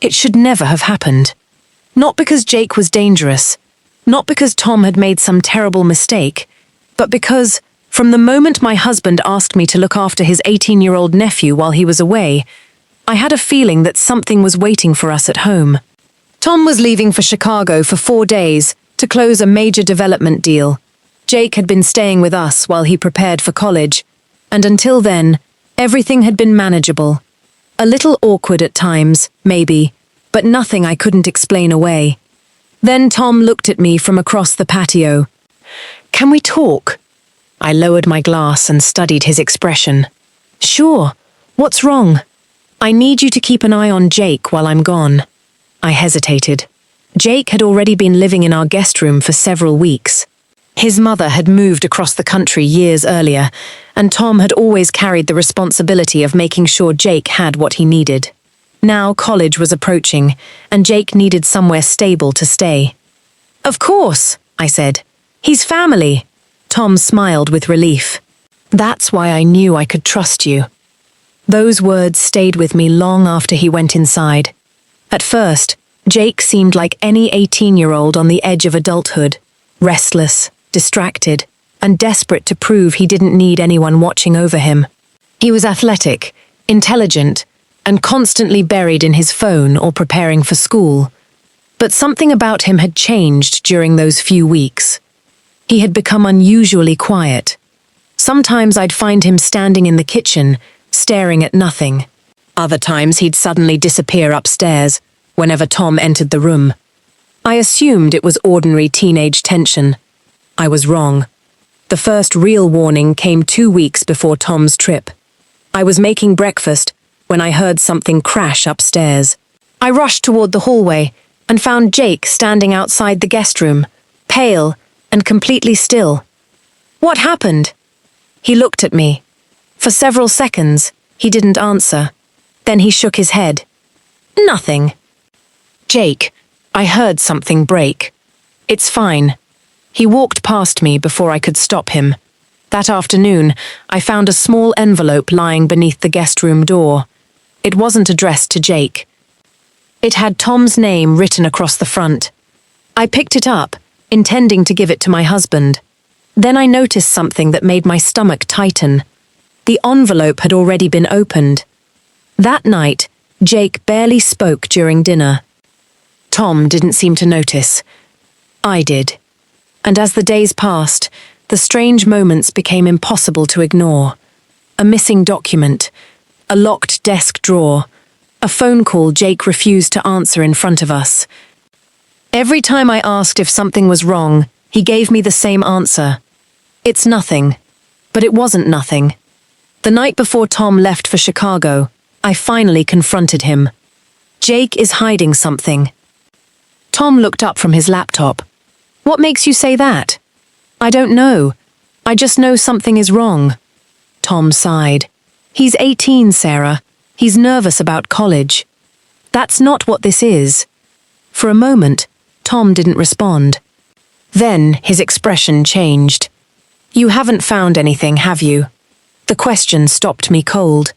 It should never have happened. Not because Jake was dangerous, not because Tom had made some terrible mistake, but because, from the moment my husband asked me to look after his 18-year-old nephew while he was away, I had a feeling that something was waiting for us at home. Tom was leaving for Chicago for 4 days to close a major development deal. Jake had been staying with us while he prepared for college, and until then, everything had been manageable. A little awkward at times, maybe, but nothing I couldn't explain away. Then Tom looked at me from across the patio. "Can we talk?" I lowered my glass and studied his expression. "Sure. What's wrong?" "I need you to keep an eye on Jake while I'm gone." I hesitated. Jake had already been living in our guest room for several weeks. His mother had moved across the country years earlier, and Tom had always carried the responsibility of making sure Jake had what he needed. Now college was approaching, and Jake needed somewhere stable to stay. "Of course," I said. "He's family." Tom smiled with relief. "That's why I knew I could trust you." Those words stayed with me long after he went inside. At first, Jake seemed like any 18-year-old on the edge of adulthood, restless, distracted, and desperate to prove he didn't need anyone watching over him. He was athletic, intelligent, and constantly buried in his phone or preparing for school. But something about him had changed during those few weeks. He had become unusually quiet. Sometimes I'd find him standing in the kitchen, staring at nothing. Other times he'd suddenly disappear upstairs, whenever Tom entered the room. I assumed it was ordinary teenage tension. I was wrong. The first real warning came 2 weeks before Tom's trip. I was making breakfast when I heard something crash upstairs. I rushed toward the hallway and found Jake standing outside the guest room, pale and completely still. "What happened?" He looked at me. For several seconds, he didn't answer. Then he shook his head. "Nothing." "Jake, I heard something break." "It's fine." He walked past me before I could stop him. That afternoon, I found a small envelope lying beneath the guest room door. It wasn't addressed to Jake. It had Tom's name written across the front. I picked it up, intending to give it to my husband. Then I noticed something that made my stomach tighten. The envelope had already been opened. That night, Jake barely spoke during dinner. Tom didn't seem to notice. I did. And as the days passed, the strange moments became impossible to ignore. A missing document, a locked desk drawer, a phone call Jake refused to answer in front of us. Every time I asked if something was wrong, he gave me the same answer. "It's nothing." But it wasn't nothing. The night before Tom left for Chicago, I finally confronted him. "Jake is hiding something." Tom looked up from his laptop. "What makes you say that?" "I don't know. I just know something is wrong." Tom sighed. "He's 18, Sarah. He's nervous about college." "That's not what this is." For a moment, Tom didn't respond. Then his expression changed. "You haven't found anything, have you?" The question stopped me cold.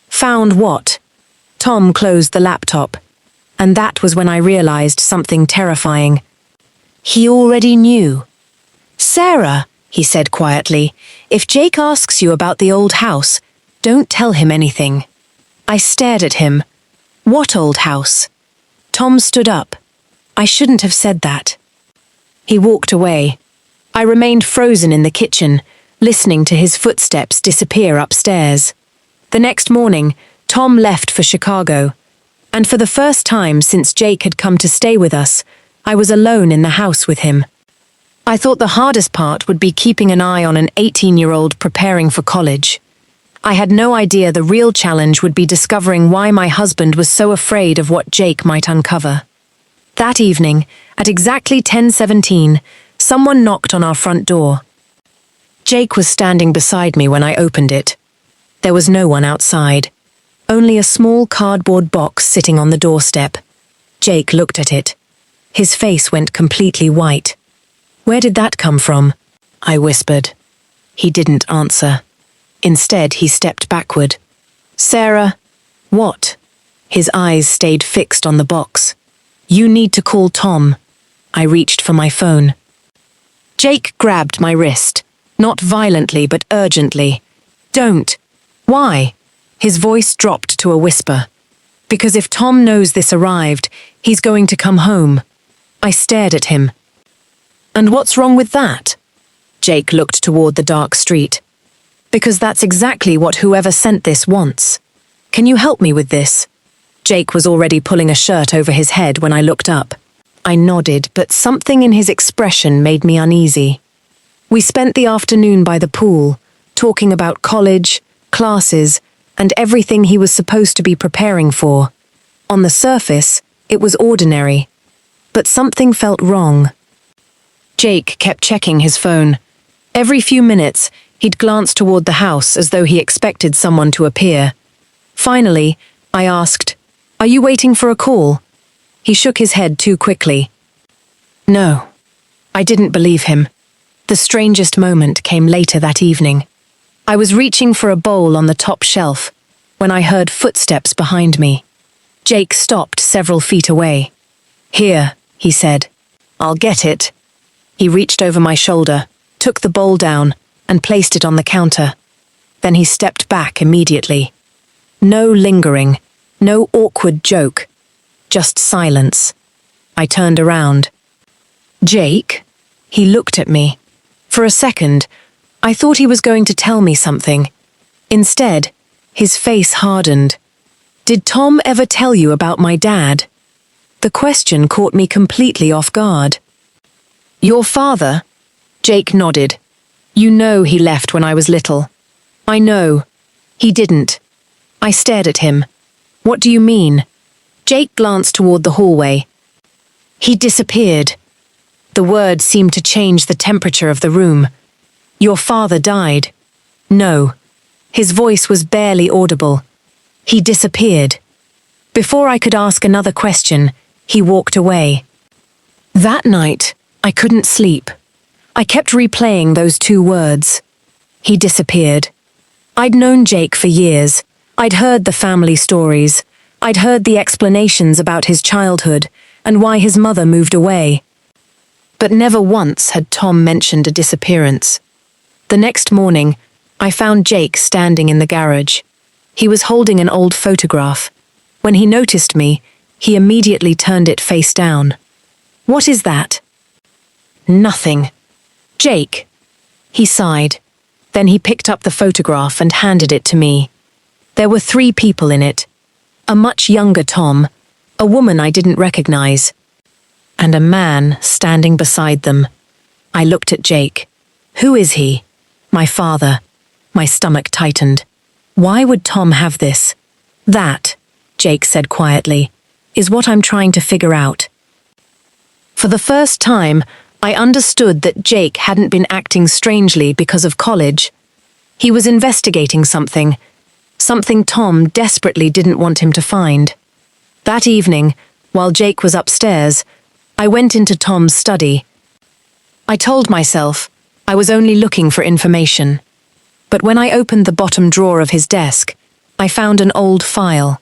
"Found what?" Tom closed the laptop. And that was when I realized something terrifying. He already knew. "Sarah," he said quietly, "if Jake asks you about the old house, don't tell him anything." I stared at him. "What old house?" Tom stood up. "I shouldn't have said that." He walked away. I remained frozen in the kitchen, listening to his footsteps disappear upstairs. The next morning, Tom left for Chicago. And for the first time since Jake had come to stay with us, I was alone in the house with him. I thought the hardest part would be keeping an eye on an 18-year-old preparing for college. I had no idea the real challenge would be discovering why my husband was so afraid of what Jake might uncover. That evening, at exactly 10:17, someone knocked on our front door. Jake was standing beside me when I opened it. There was no one outside. Only a small cardboard box sitting on the doorstep. Jake looked at it. His face went completely white. "Where did that come from?" I whispered. He didn't answer. Instead, he stepped backward. "Sarah." "What?" His eyes stayed fixed on the box. "You need to call Tom." I reached for my phone. Jake grabbed my wrist, not violently but urgently. "Don't." "Why?" His voice dropped to a whisper. "Because if Tom knows this arrived, he's going to come home." I stared at him. "And what's wrong with that?" Jake looked toward the dark street. "Because that's exactly what whoever sent this wants. Can you help me with this?" Jake was already pulling a shirt over his head when I looked up. I nodded, but something in his expression made me uneasy. We spent the afternoon by the pool, talking about college, classes, and everything he was supposed to be preparing for. On the surface, it was ordinary, but something felt wrong. Jake kept checking his phone. Every few minutes, he'd glance toward the house as though he expected someone to appear. Finally, I asked, "Are you waiting for a call?" He shook his head too quickly. "No." I didn't believe him. The strangest moment came later that evening. I was reaching for a bowl on the top shelf when I heard footsteps behind me. Jake stopped several feet away. "Here," he said. "I'll get it." He reached over my shoulder, took the bowl down, and placed it on the counter. Then he stepped back immediately. No lingering, no awkward joke, just silence. I turned around. "Jake?" He looked at me. For a second, I thought he was going to tell me something. Instead, his face hardened. "Did Tom ever tell you about my dad?" The question caught me completely off guard. "Your father?" Jake nodded. "You know he left when I was little." "I know." "He didn't." I stared at him. "What do you mean?" Jake glanced toward the hallway. "He disappeared." The word seemed to change the temperature of the room. "Your father died." "No." His voice was barely audible. "He disappeared." Before I could ask another question, he walked away. That night, I couldn't sleep. I kept replaying those two words. He disappeared. I'd known Jake for years. I'd heard the family stories. I'd heard the explanations about his childhood and why his mother moved away. But never once had Tom mentioned a disappearance. The next morning, I found Jake standing in the garage. He was holding an old photograph. When he noticed me, he immediately turned it face down. "What is that?" "Nothing." "Jake." He sighed. Then he picked up the photograph and handed it to me. There were 3 people in it. A much younger Tom, a woman I didn't recognize, and a man standing beside them. I looked at Jake. "Who is he?" "My father." My stomach tightened. Why would Tom have this? "That," Jake said quietly, "is what I'm trying to figure out." For the first time, I understood that Jake hadn't been acting strangely because of college. He was investigating something Tom desperately didn't want him to find. That evening, while Jake was upstairs, I went into Tom's study. I told myself I was only looking for information. But when I opened the bottom drawer of his desk, I found an old file.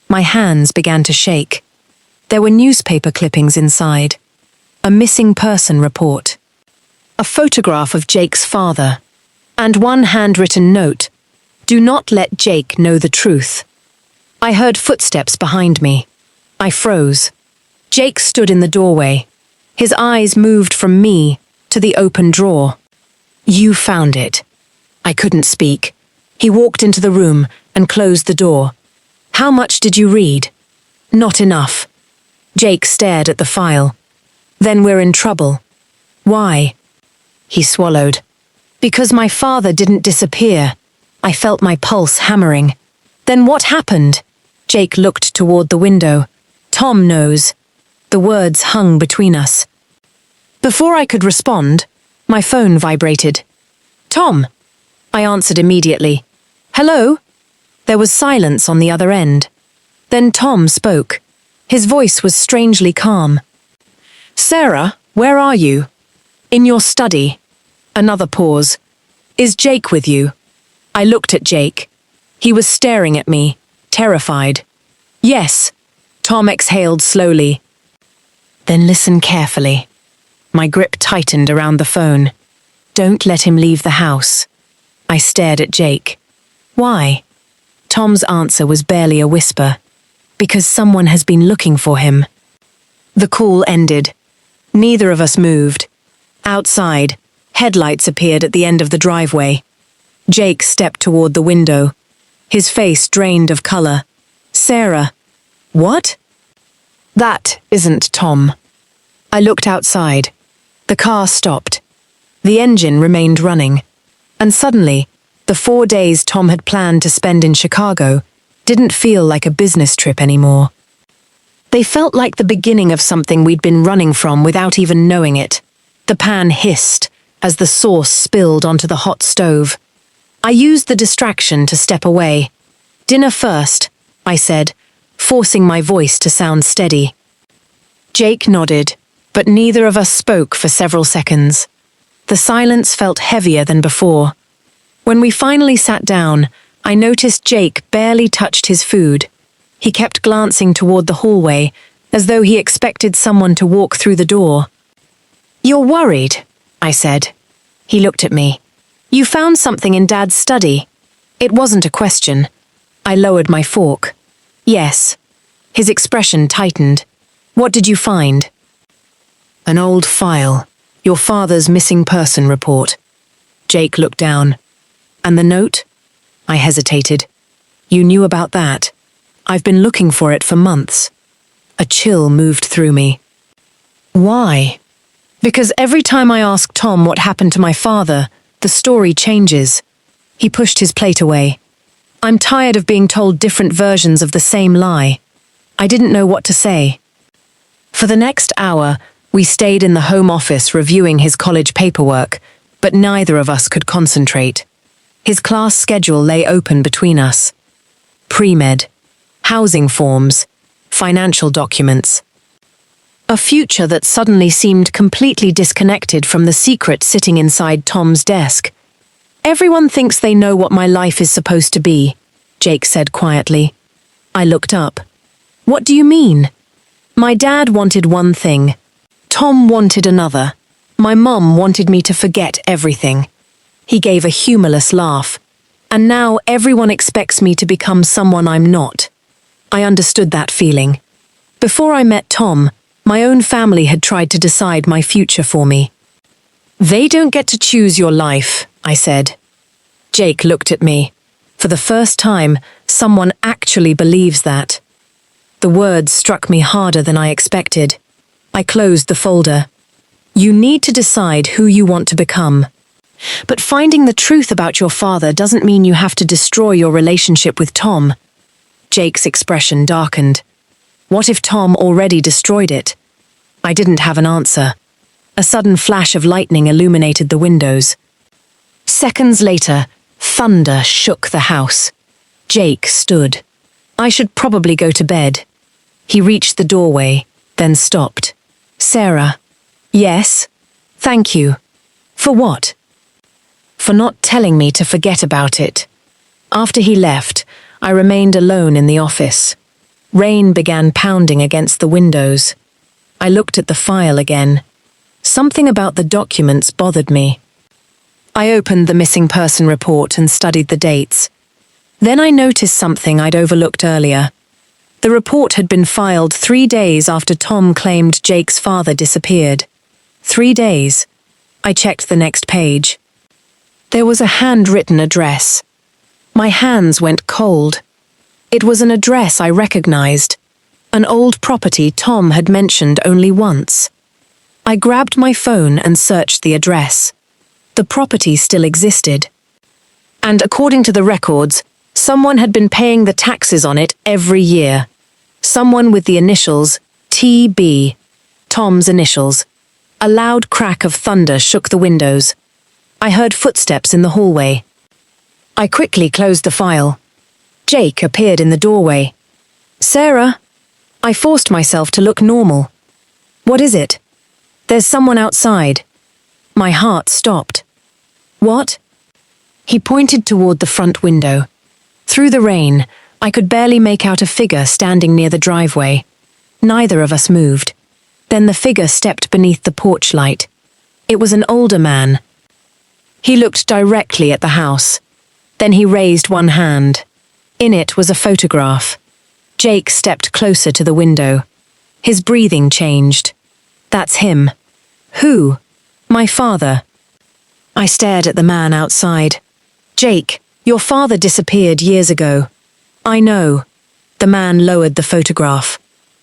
My hands began to shake. There were newspaper clippings inside. A missing person report. A photograph of Jake's father. And one handwritten note. "Do not let Jake know the truth." I heard footsteps behind me. I froze. Jake stood in the doorway. His eyes moved from me to the open drawer. "You found it." I couldn't speak. He walked into the room and closed the door. "How much did you read?" "Not enough." Jake stared at the file. "Then we're in trouble." "Why?" He swallowed. "Because my father didn't disappear." I felt my pulse hammering. "Then what happened?" Jake looked toward the window. "Tom knows." The words hung between us. Before I could respond, my phone vibrated. "Tom." I answered immediately. "Hello?" There was silence on the other end. Then Tom spoke. His voice was strangely calm. "Sarah, where are you?" "In your study." Another pause. "Is Jake with you?" I looked at Jake. He was staring at me, terrified. Yes, Tom exhaled slowly. Then listen carefully. My grip tightened around the phone. Don't let him leave the house. I stared at Jake. Why? Tom's answer was barely a whisper. Because someone has been looking for him. The call ended. Neither of us moved. Outside, headlights appeared at the end of the driveway. Jake stepped toward the window. His face drained of color. Sarah. What? That isn't Tom. I looked outside. The car stopped. The engine remained running. And suddenly, the 4 days Tom had planned to spend in Chicago didn't feel like a business trip anymore. They felt like the beginning of something we'd been running from without even knowing it. The pan hissed as the sauce spilled onto the hot stove. I used the distraction to step away. Dinner first, I said, forcing my voice to sound steady. Jake nodded, but neither of us spoke for several seconds. The silence felt heavier than before. When we finally sat down, I noticed Jake barely touched his food. He kept glancing toward the hallway, as though he expected someone to walk through the door. You're worried, I said. He looked at me. You found something in Dad's study. It wasn't a question. I lowered my fork. Yes. His expression tightened. What did you find? An old file. Your father's missing person report. Jake looked down. And the note? I hesitated. You knew about that. I've been looking for it for months. A chill moved through me. Why? Because every time I ask Tom what happened to my father, the story changes. He pushed his plate away. I'm tired of being told different versions of the same lie. I didn't know what to say. For the next hour, we stayed in the home office reviewing his college paperwork, but neither of us could concentrate. His class schedule lay open between us. Pre-med, housing forms, financial documents. A future that suddenly seemed completely disconnected from the secret sitting inside Tom's desk. Everyone thinks they know what my life is supposed to be, Jake said quietly. I looked up. What do you mean? My dad wanted one thing. Tom wanted another. My mum wanted me to forget everything. He gave a humorless laugh. And now everyone expects me to become someone I'm not. I understood that feeling. Before I met Tom, my own family had tried to decide my future for me. They don't get to choose your life, I said. Jake looked at me. For the first time, someone actually believes that. The words struck me harder than I expected. I closed the folder. You need to decide who you want to become. But finding the truth about your father doesn't mean you have to destroy your relationship with Tom. Jake's expression darkened. What if Tom already destroyed it? I didn't have an answer. A sudden flash of lightning illuminated the windows. Seconds later, thunder shook the house. Jake stood. I should probably go to bed. He reached the doorway, then stopped. Sarah. Yes? Thank you. For what? For not telling me to forget about it. After he left, I remained alone in the office. Rain began pounding against the windows. I looked at the file again. Something about the documents bothered me. I opened the missing person report and studied the dates. Then I noticed something I'd overlooked earlier. The report had been filed 3 days after Tom claimed Jake's father disappeared. 3 days. I checked the next page. There was a handwritten address. My hands went cold. It was an address I recognized. An old property Tom had mentioned only once. I grabbed my phone and searched the address. The property still existed. And according to the records, someone had been paying the taxes on it every year. Someone with the initials TB, Tom's initials. A loud crack of thunder shook the windows. I heard footsteps in the hallway. I quickly closed the file. Jake appeared in the doorway. Sarah? I forced myself to look normal. What is it? There's someone outside. My heart stopped. What? He pointed toward the front window. Through the rain, I could barely make out a figure standing near the driveway. Neither of us moved. Then the figure stepped beneath the porch light. It was an older man. He looked directly at the house. Then he raised one hand. In it was a photograph. Jake stepped closer to the window. His breathing changed. That's him. Who? My father. I stared at the man outside. Jake, your father disappeared years ago. I know. The man lowered the photograph.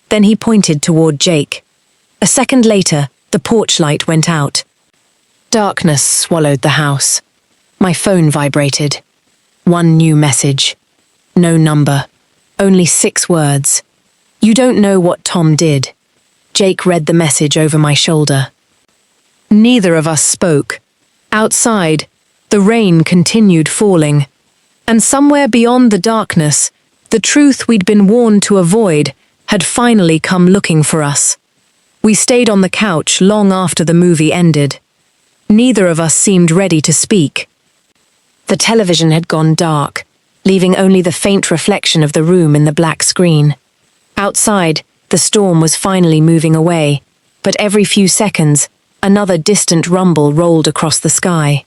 Then he pointed toward Jake. A second later, the porch light went out. Darkness swallowed the house. My phone vibrated. One new message. No number. Only 6 words. You don't know what Tom did. Jake read the message over my shoulder. Neither of us spoke. Outside, the rain continued falling. And somewhere beyond the darkness, the truth we'd been warned to avoid had finally come looking for us. We stayed on the couch long after the movie ended. Neither of us seemed ready to speak. The television had gone dark, leaving only the faint reflection of the room in the black screen. Outside, the storm was finally moving away, but every few seconds, another distant rumble rolled across the sky.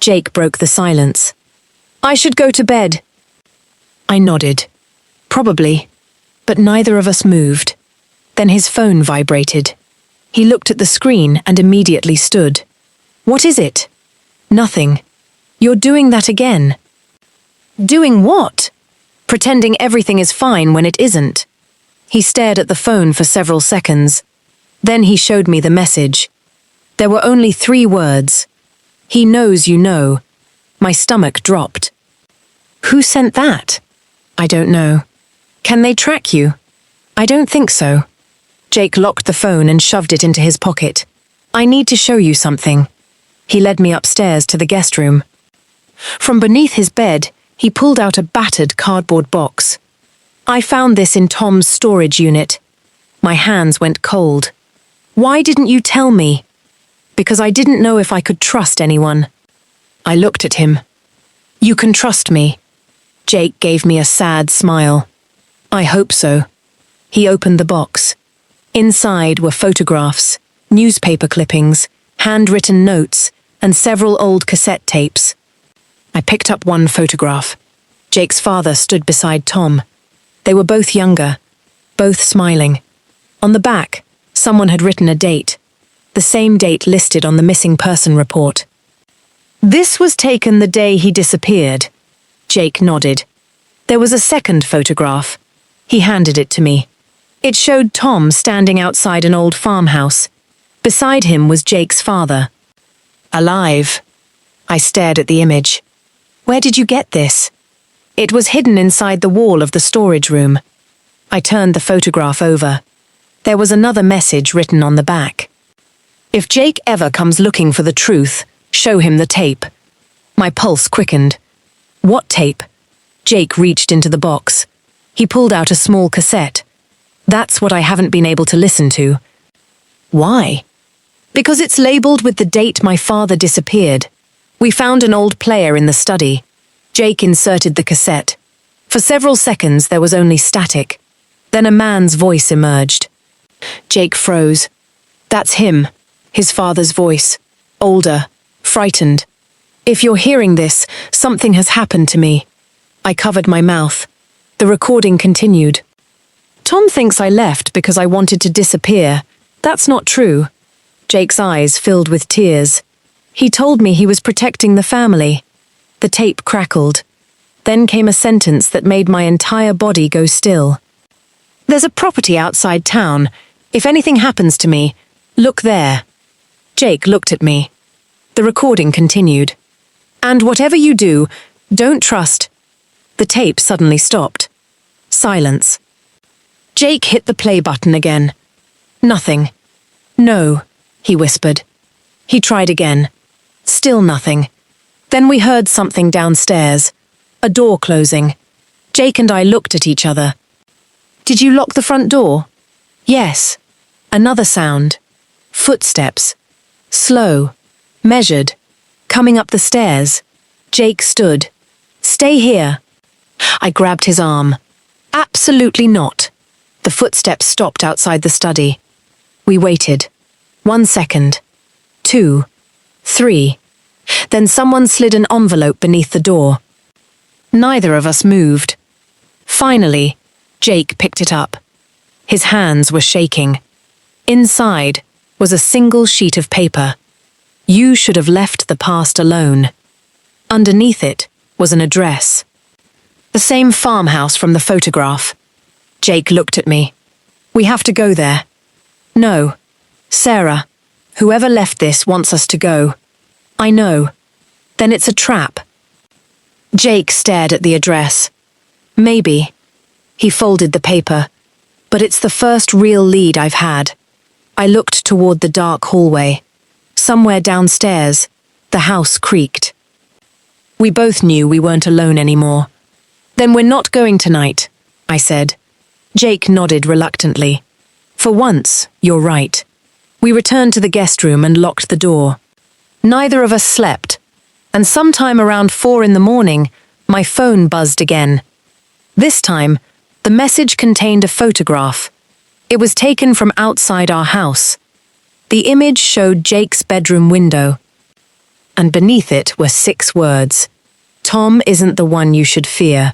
Jake broke the silence. I should go to bed. I nodded. Probably. But neither of us moved. Then his phone vibrated. He looked at the screen and immediately stood. What is it? Nothing. You're doing that again. Doing what? Pretending everything is fine when it isn't. He stared at the phone for several seconds. Then he showed me the message. There were only 3 words. He knows you know. My stomach dropped. Who sent that? I don't know. Can they track you? I don't think so. Jake locked the phone and shoved it into his pocket. I need to show you something. He led me upstairs to the guest room. From beneath his bed, he pulled out a battered cardboard box. I found this in Tom's storage unit. My hands went cold. Why didn't you tell me? Because I didn't know if I could trust anyone. I looked at him. You can trust me. Jake gave me a sad smile. I hope so. He opened the box. Inside were photographs, newspaper clippings, handwritten notes, and several old cassette tapes. I picked up one photograph. Jake's father stood beside Tom. They were both younger, both smiling. On the back, someone had written a date, the same date listed on the missing person report. This was taken the day he disappeared. Jake nodded. There was a second photograph. He handed it to me. It showed Tom standing outside an old farmhouse. Beside him was Jake's father. Alive. I stared at the image. Where did you get this? It was hidden inside the wall of the storage room. I turned the photograph over. There was another message written on the back. If Jake ever comes looking for the truth, show him the tape. My pulse quickened. What tape? Jake reached into the box. He pulled out a small cassette. That's what I haven't been able to listen to. Why? Because it's labeled with the date my father disappeared. We found an old player in the study. Jake inserted the cassette. For several seconds there was only static. Then a man's voice emerged. Jake froze. That's him, his father's voice. Older, frightened. If you're hearing this, something has happened to me. I covered my mouth. The recording continued. Tom thinks I left because I wanted to disappear. That's not true. Jake's eyes filled with tears. He told me he was protecting the family. The tape crackled. Then came a sentence that made my entire body go still. There's a property outside town. If anything happens to me, look there. Jake looked at me. The recording continued. And whatever you do, don't trust. The tape suddenly stopped. Silence. Jake hit the play button again. Nothing. No, he whispered. He tried again. Still nothing. Then we heard something downstairs. A door closing. Jake and I looked at each other. Did you lock the front door? Yes. Another sound. Footsteps. Slow. Measured. Coming up the stairs. Jake stood. Stay here. I grabbed his arm. Absolutely not. The footsteps stopped outside the study. We waited. 1 second. 2. 3. Then someone slid an envelope beneath the door. Neither of us moved. Finally, Jake picked it up. His hands were shaking. Inside was a single sheet of paper. You should have left the past alone. Underneath it was an address. The same farmhouse from the photograph. Jake looked at me. We have to go there. No. Sarah, whoever left this wants us to go. I know. Then it's a trap. Jake stared at the address. Maybe. He folded the paper. But it's the first real lead I've had. I looked toward the dark hallway. Somewhere downstairs, the house creaked. We both knew we weren't alone anymore. Then we're not going tonight, I said. Jake nodded reluctantly. For once, you're right. We returned to the guest room and locked the door. Neither of us slept, and sometime around 4 in the morning, my phone buzzed again. This time, the message contained a photograph. It was taken from outside our house. The image showed Jake's bedroom window. And beneath it were 6 words. Tom isn't the one you should fear.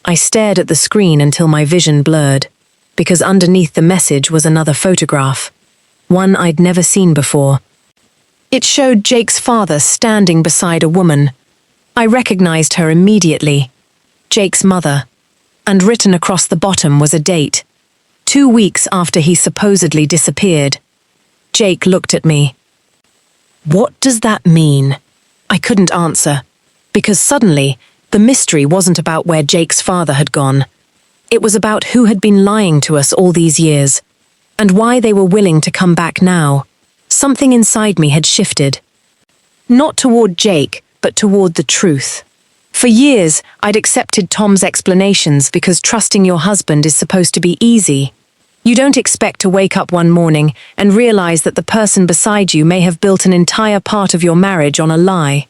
I stared at the screen until my vision blurred, because underneath the message was another photograph, one I'd never seen before. It showed Jake's father standing beside a woman. I recognized her immediately. Jake's mother. And written across the bottom was a date. 2 weeks after he supposedly disappeared. Jake looked at me. What does that mean? I couldn't answer, because suddenly, the mystery wasn't about where Jake's father had gone. It was about who had been lying to us all these years, and why they were willing to come back now. Something inside me had shifted. Not toward Jake, but toward the truth. For years, I'd accepted Tom's explanations because trusting your husband is supposed to be easy. You don't expect to wake up one morning and realize that the person beside you may have built an entire part of your marriage on a lie.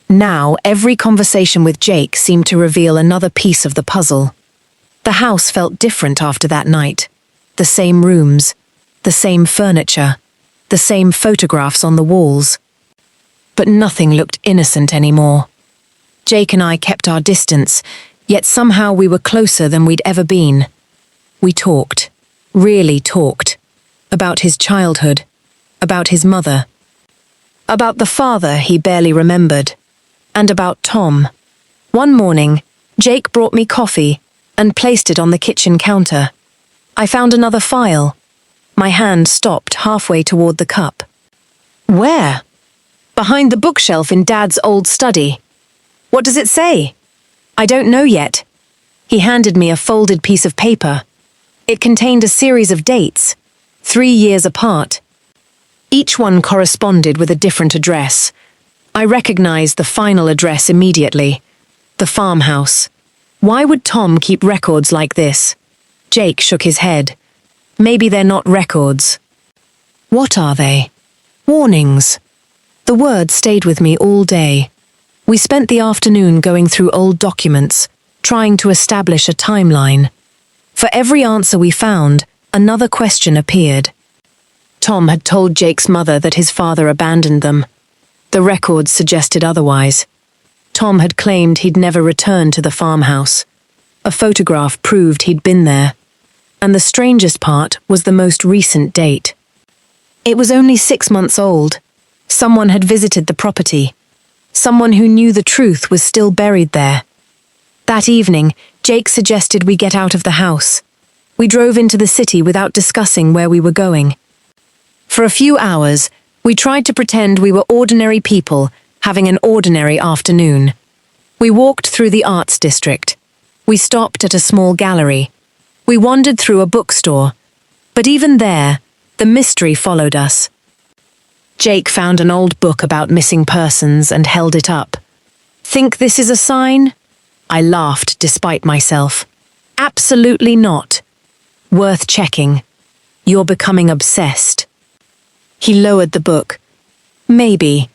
Now, every conversation with Jake seemed to reveal another piece of the puzzle. The house felt different after that night. The same rooms, the same furniture, the same photographs on the walls. But nothing looked innocent anymore. Jake and I kept our distance, yet somehow we were closer than we'd ever been. We talked, really talked, about his childhood, about his mother, about the father he barely remembered, and about Tom. One morning, Jake brought me coffee and placed it on the kitchen counter. I found another file. My hand stopped halfway toward the cup. Where? Behind the bookshelf in Dad's old study. What does it say? I don't know yet. He handed me a folded piece of paper. It contained a series of dates, 3 years apart. Each one corresponded with a different address. I recognized the final address immediately. The farmhouse. Why would Tom keep records like this? Jake shook his head. Maybe they're not records. What are they? Warnings. The word stayed with me all day. We spent the afternoon going through old documents, trying to establish a timeline. For every answer we found, another question appeared. Tom had told Jake's mother that his father abandoned them. The records suggested otherwise. Tom had claimed he'd never returned to the farmhouse. A photograph proved he'd been there. And the strangest part was the most recent date. It was only 6 months old. Someone had visited the property. Someone who knew the truth was still buried there. That evening, Jake suggested we get out of the house. We drove into the city without discussing where we were going. For a few hours, we tried to pretend we were ordinary people having an ordinary afternoon. We walked through the arts district. We stopped at a small gallery. We wandered through a bookstore. But even there, the mystery followed us. Jake found an old book about missing persons and held it up. Think this is a sign? I laughed despite myself. Absolutely not. Worth checking. You're becoming obsessed. He lowered the book. Maybe.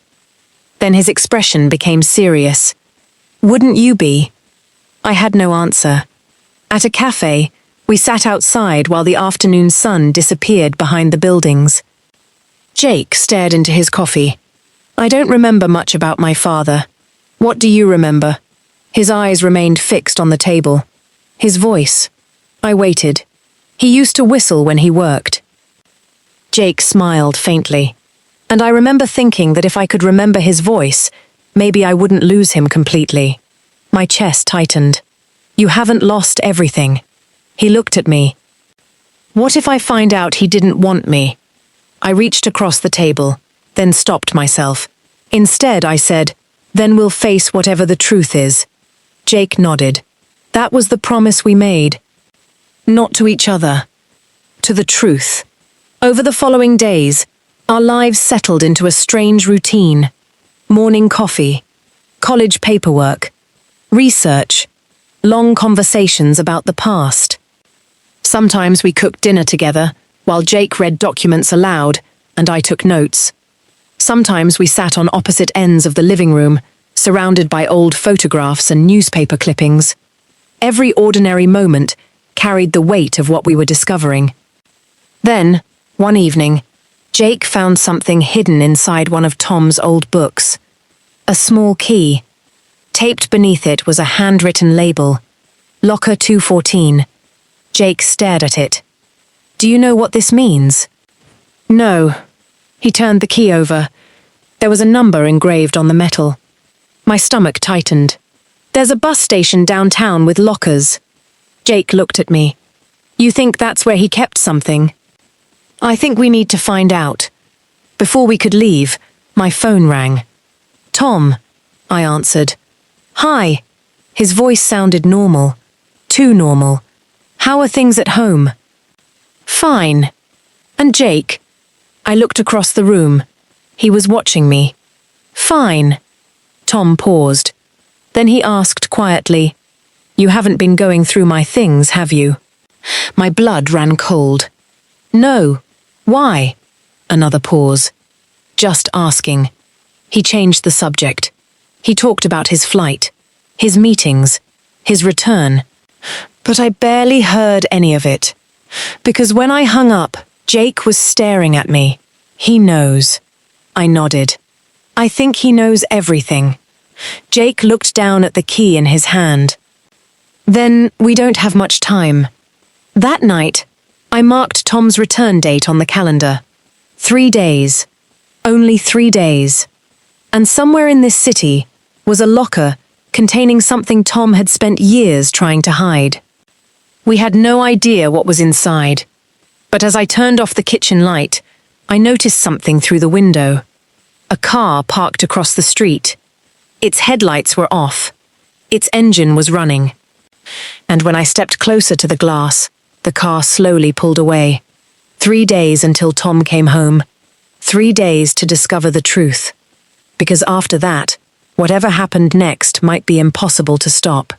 Then his expression became serious. Wouldn't you be? I had no answer. At a cafe, we sat outside while the afternoon sun disappeared behind the buildings. Jake stared into his coffee. I don't remember much about my father. What do you remember? His eyes remained fixed on the table. His voice. I waited. He used to whistle when he worked. Jake smiled faintly, and I remember thinking that if I could remember his voice, maybe I wouldn't lose him completely. My chest tightened. You haven't lost everything. He looked at me. What if I find out he didn't want me? I reached across the table, then stopped myself. Instead, I said, then we'll face whatever the truth is. Jake nodded. That was the promise we made. Not to each other. To the truth. Over the following days, our lives settled into a strange routine. Morning coffee, college paperwork, research, long conversations about the past. Sometimes we cooked dinner together, while Jake read documents aloud and I took notes. Sometimes we sat on opposite ends of the living room, surrounded by old photographs and newspaper clippings. Every ordinary moment carried the weight of what we were discovering. Then, one evening, Jake found something hidden inside one of Tom's old books. A small key. Taped beneath it was a handwritten label. Locker 214. Jake stared at it. Do you know what this means? No. He turned the key over. There was a number engraved on the metal. My stomach tightened. There's a bus station downtown with lockers. Jake looked at me. You think that's where he kept something? I think we need to find out. Before we could leave, my phone rang. Tom, I answered. Hi. His voice sounded normal. Too normal. How are things at home? Fine. And Jake? I looked across the room. He was watching me. Fine. Tom paused. Then he asked quietly, You haven't been going through my things, have you? My blood ran cold. No. Why? Another pause. Just asking. He changed the subject. He talked about his flight, his meetings, his return. But I barely heard any of it. Because when I hung up, Jake was staring at me. He knows. I nodded. I think he knows everything. Jake looked down at the key in his hand. Then we don't have much time. That night, I marked Tom's return date on the calendar. 3 days. Only 3 days. And somewhere in this city was a locker containing something Tom had spent years trying to hide. We had no idea what was inside. But as I turned off the kitchen light, I noticed something through the window. A car parked across the street. Its headlights were off. Its engine was running. And when I stepped closer to the glass, the car slowly pulled away. 3 days until Tom came home. 3 days to discover the truth. Because after that, whatever happened next might be impossible to stop.